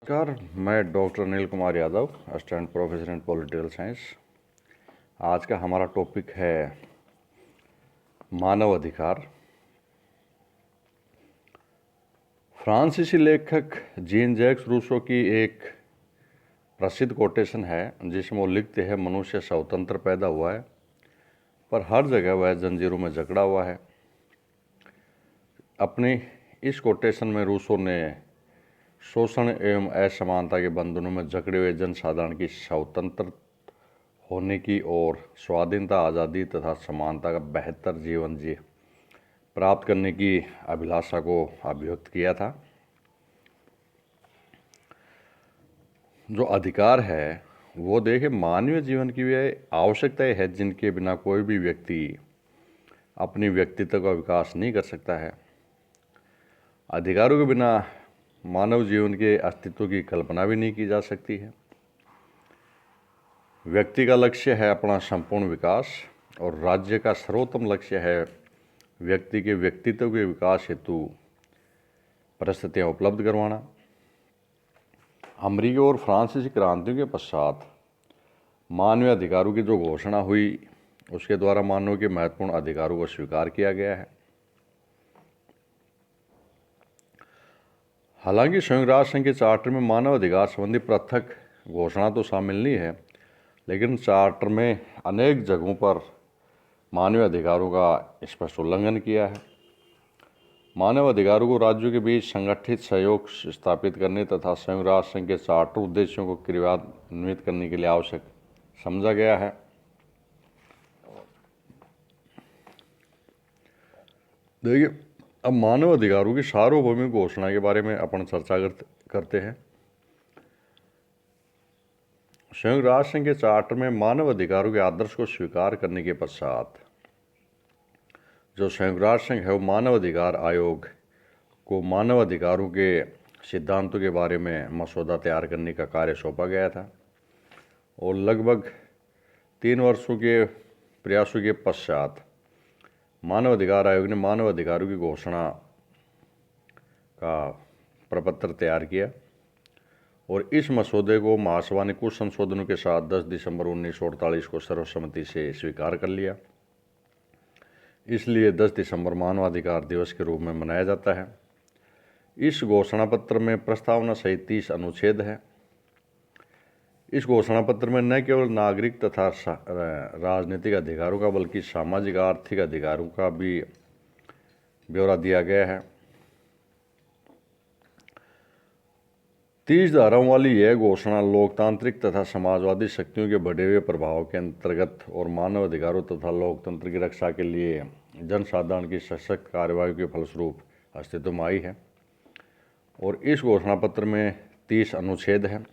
नमस्कार, मैं doctor Anil Kumar Yadav, assistant professor in political science. आज का हमारा टॉपिक है मानव अधिकार। फ्रांसीसी लेखक जीन जैक्स रूसो की एक प्रसिद्ध कोटेशन है जिसमें वो लिखते हैं, मनुष्य स्वतंत्र पैदा हुआ है पर हर जगह वह जंजीरों में जकड़ा हुआ है। अपनी इस कोटेशन में रूसो ने शोषण एवं असमानता के बंधनों में जकड़े हुए जनसाधारण की स्वतंत्र होने की और स्वाधीनता, आज़ादी तथा समानता का बेहतर जीवन प्राप्त करने की अभिलाषा को अभिव्यक्त किया था। जो अधिकार है वो देखिए मानवीय जीवन की वह आवश्यकताएं है जिनके बिना कोई भी व्यक्ति अपनी व्यक्तित्व का विकास नहीं कर सकता है। अधिकारों के बिना मानव जीवन के अस्तित्व की कल्पना भी नहीं की जा सकती है। व्यक्ति का लक्ष्य है अपना संपूर्ण विकास और राज्य का सर्वोत्तम लक्ष्य है व्यक्ति के व्यक्तित्व के विकास हेतु परिस्थितियां उपलब्ध करवाना। अमेरिकी और फ्रांसीसी क्रांतियों के पश्चात मानवीय अधिकारों की जो घोषणा हुई उसके द्वारा मानव के महत्वपूर्ण अधिकारों को स्वीकार किया गया है। हालांकि संयुक्त राष्ट्र संघ के चार्टर में मानव अधिकार संबंधी पृथक घोषणा तो शामिल नहीं है, लेकिन चार्टर में अनेक जगहों पर मानव अधिकारों का स्पष्ट उल्लंघन किया है। मानव अधिकारों को राज्यों के बीच संगठित सहयोग स्थापित करने तथा संयुक्त राष्ट्र संघ के चार्टर उद्देश्यों को क्रियान्वित करने के लिए आवश्यक समझा गया है। देखिए, अब मानव अधिकारों की सार्वभौमिक घोषणा के बारे में अपन चर्चा करते हैं। संयुक्त राष्ट्र संघ के चार्टर में मानव अधिकारों के आदर्श को स्वीकार करने के पश्चात जो संयुक्त राष्ट्र संघ है वो मानव अधिकार आयोग को मानव अधिकारों के सिद्धांतों के बारे में मसौदा तैयार करने का कार्य सौंपा गया था और लगभग 3 वर्षों के प्रयासों के पश्चात मानव अधिकार आयोग ने मानव अधिकारों की घोषणा का प्रपत्र तैयार किया और इस मसौदे को महासभा ने कुछ संशोधनों के साथ 10 दिसंबर 1948 को सर्वसम्मति से स्वीकार कर लिया। इसलिए 10 दिसंबर मानवाधिकार दिवस के रूप में मनाया जाता है। इस घोषणा पत्र में प्रस्तावना सहित 30 अनुच्छेद है। इस घोषणा पत्र में न केवल नागरिक तथा राजनीतिक अधिकारों का बल्कि सामाजिक आर्थिक अधिकारों का भी ब्यौरा दिया गया है। 30 धाराओं वाली यह घोषणा लोकतांत्रिक तथा समाजवादी शक्तियों के बढ़े हुए प्रभाव के अंतर्गत और मानव अधिकारों तथा लोकतंत्र की रक्षा के लिए जनसाधारण की सशक्त कार्रवाई के फलस्वरूप अस्तित्व में आई है। और इस घोषणा पत्र में 30 अनुच्छेद हैं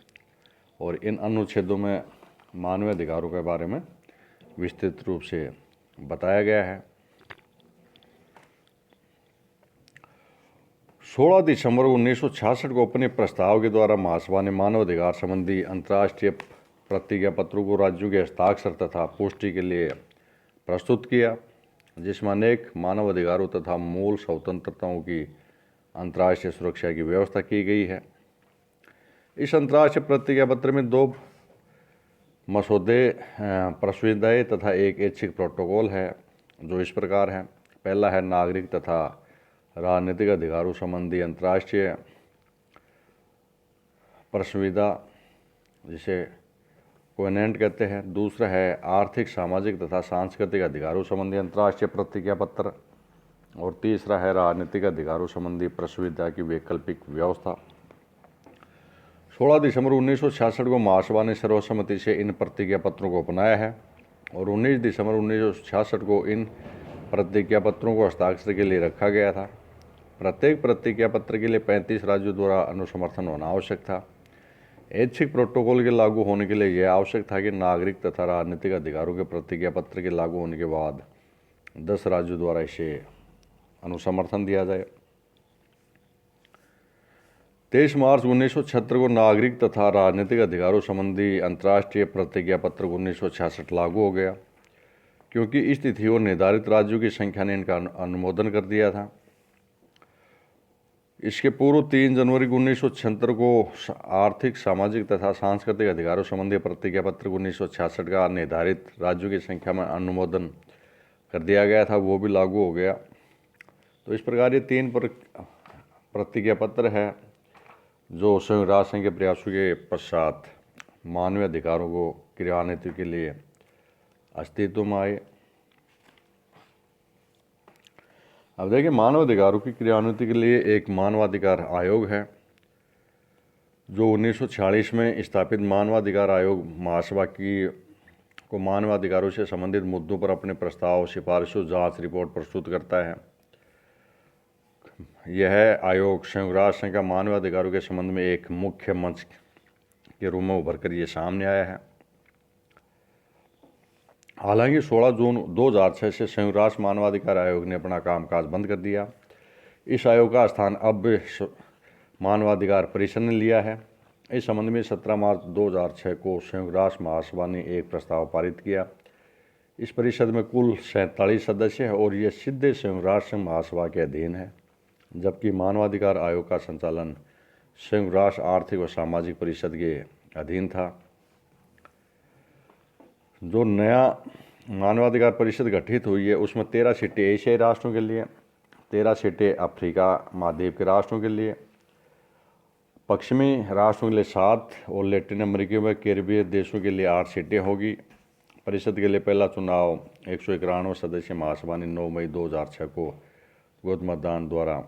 और इन अनुच्छेदों में मानव अधिकारों के बारे में विस्तृत रूप से बताया गया है। 16 दिसंबर 1966 को अपने प्रस्ताव के द्वारा महासभा ने मानव अधिकार संबंधी अंतर्राष्ट्रीय प्रतिज्ञा पत्रों को राज्यों के हस्ताक्षर तथा पुष्टि के लिए प्रस्तुत किया, जिसमें अनेक मानव अधिकारों तथा मूल स्वतंत्रताओं की अंतर्राष्ट्रीय सुरक्षा की व्यवस्था की गई है। इस अंतर्राष्ट्रीय प्रतिज्ञा पत्र में 2 मसौदे प्रस्तावित तथा एक ऐच्छिक प्रोटोकॉल है जो इस प्रकार है। पहला है नागरिक तथा राजनीतिक अधिकारों संबंधी अंतर्राष्ट्रीय प्रस्ताविता, जिसे कोवेनेंट कहते हैं। दूसरा है आर्थिक, सामाजिक तथा सांस्कृतिक अधिकारों संबंधी अंतर्राष्ट्रीय प्रतिज्ञा पत्र और तीसरा है राजनीतिक अधिकारों संबंधी प्रस्ताविता की वैकल्पिक व्यवस्था। 16 दिसंबर 1966 को महासभा ने सर्वसम्मति से इन प्रतिज्ञा पत्रों को अपनाया है और 19 दिसंबर 1966 को इन प्रतिज्ञा पत्रों को हस्ताक्षर के लिए रखा गया था। प्रत्येक प्रतिज्ञा पत्र के लिए 35 राज्यों द्वारा अनुसमर्थन होना आवश्यक था। ऐच्छिक प्रोटोकॉल के लागू होने के लिए यह आवश्यक था कि नागरिक तथा राजनीतिक अधिकारों के प्रतिज्ञा पत्र के लागू होने के बाद 10 राज्यों द्वारा इसे अनुसमर्थन दिया जाए। 23 मार्च 1976 को नागरिक तथा राजनीतिक अधिकारों संबंधी अंतर्राष्ट्रीय प्रतिज्ञा पत्र 1966 लागू हो गया, क्योंकि इस तिथि और निर्धारित राज्यों की संख्या ने इनका अनुमोदन कर दिया था। इसके पूर्व 3 जनवरी 1976 को आर्थिक, सामाजिक तथा सांस्कृतिक अधिकारों संबंधी प्रतिज्ञा पत्र 1966 का निर्धारित राज्यों की संख्या में अनुमोदन कर दिया गया था, वो भी लागू हो गया। तो इस प्रकार ये 3 प्रतिज्ञा पत्र है जो संयुक्त राष्ट्र संघ के प्रयासों के पश्चात मानवीय अधिकारों को क्रियान्वित के लिए अस्तित्व में आए। अब देखिए, मानवाधिकारों की क्रियान्विति के लिए एक मानवाधिकार आयोग है जो 1946 में स्थापित मानवाधिकार आयोग महासभा को मानवाधिकारों से संबंधित मुद्दों पर अपने प्रस्ताव, सिफारिशों, जांच रिपोर्ट प्रस्तुत करता है। यह आयोग संयुक्त राष्ट्र संघ का मानवाधिकारों के संबंध में एक मुख्य मंच के रूप में उभर कर ये सामने आया है। हालांकि 16 जून 2006 से संयुक्त राष्ट्र मानवाधिकार आयोग ने अपना कामकाज बंद कर दिया। इस आयोग का स्थान अब मानवाधिकार परिषद ने लिया है। इस संबंध में 17 मार्च 2006 को संयुक्त राष्ट्र महासभा ने एक प्रस्ताव पारित किया। इस परिषद में कुल 47 सदस्य हैं और ये सीधे संयुक्त राष्ट्र महासभा के अधीन है, जबकि मानवाधिकार आयोग का संचालन संयुक्त राष्ट्र आर्थिक और सामाजिक परिषद के अधीन था। जो नया मानवाधिकार परिषद गठित हुई है उसमें 13 सीटें एशियाई राष्ट्रों के लिए, 13 सीटें अफ्रीका महाद्वीप के राष्ट्रों के लिए, पश्चिमी राष्ट्रों के लिए 7 और लैटिन अमेरिका में कैरिबियन देशों के लिए 8 सीटें होगी। परिषद के लिए पहला चुनाव 191 सदस्य महासभा ने 9 मई 2006 को गोद मतदान द्वारा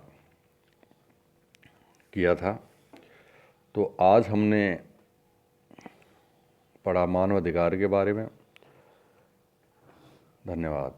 किया था। तो आज हमने पढ़ा मानवाधिकार के बारे में। धन्यवाद।